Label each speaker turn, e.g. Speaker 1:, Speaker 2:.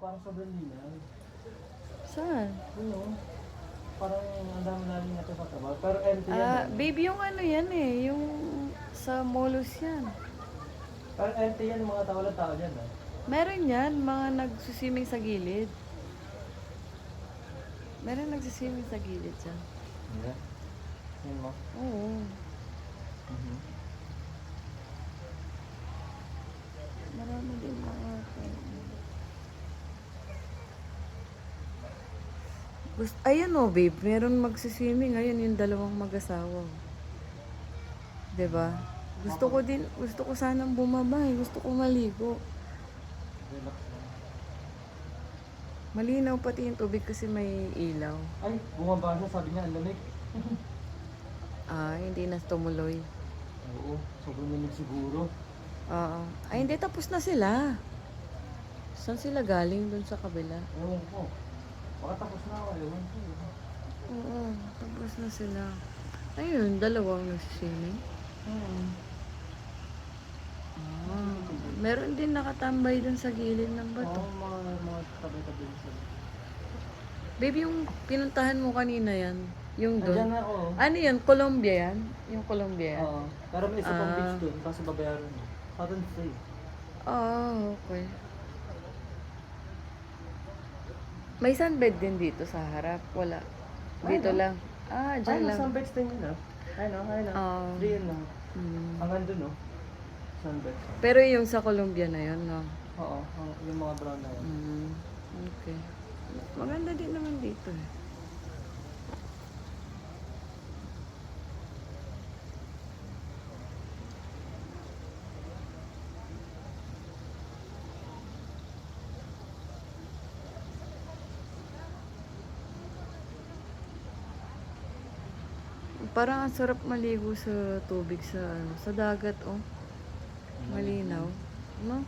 Speaker 1: parang sobrang linaw.
Speaker 2: Saan?
Speaker 1: Ano? Parang ang dami namin na sa tabaw. Pero empty yan.
Speaker 2: Ah, babe, yung ano yan eh. Yung sa Molos yan.
Speaker 1: Pero empty yan, mga tao lang tao dyan.
Speaker 2: Meron yan, mga nagsuswimming sa gilid. Meron nagsuswimming sa gilid dyan.
Speaker 1: Yeah. Yan mo.
Speaker 2: Oo. Marami din mga ayun oh, babe, meron magsiswimming. Ayun yung dalawang mag-asawa. 'Di ba? Gusto ko sanang bumaba eh. Gusto ko maligo.
Speaker 1: Relax lang.
Speaker 2: Malinaw pati yung tubig kasi may ilaw.
Speaker 1: Ay, bumaba siya, sabi niya, ang lamig.
Speaker 2: Ah, hindi na tumuloy.
Speaker 1: Oo, sobrang lamig siguro.
Speaker 2: Oo. Ay, hindi, tapos na sila. Saan sila galing dun sa kabila?
Speaker 1: Ewan ko. Baka tapos na ako, ewan ko.
Speaker 2: Oo, tapos na sila. Ayun, dalawang nagsiswimming. Ah, meron din nakatambay dun sa gilid ng bato.
Speaker 1: Oo, mga tabi-tabi sila.
Speaker 2: Babe, yung pinuntahan mo kanina yan, yung
Speaker 1: Nandiyan
Speaker 2: dun.
Speaker 1: na ako.
Speaker 2: Ano yan? Colombia yan? Yung Colombia yan?
Speaker 1: Oo. Pero may isa pang
Speaker 2: Ah.
Speaker 1: beach doon, kasi babayaran mo. Southern Free.
Speaker 2: Oh, okay. May sunbed din dito sa harap? Wala. Dito
Speaker 1: Ay, no?
Speaker 2: lang. Ah, dyan
Speaker 1: Ay,
Speaker 2: lang.
Speaker 1: sunbeds din yun ah. Ayun ah, ayun ah.
Speaker 2: Ah.
Speaker 1: Free yun ah.
Speaker 2: Hmm.
Speaker 1: Hanggang doon oh. Sunbeds.
Speaker 2: Pero yung sa Colombia na yun, no?
Speaker 1: Oo, yung mga brown na yun.
Speaker 2: Hmm. Okay. Maganda din naman dito eh. Parang ang sarap maligo sa tubig sa ano, sa dagat oh. Malinaw, no?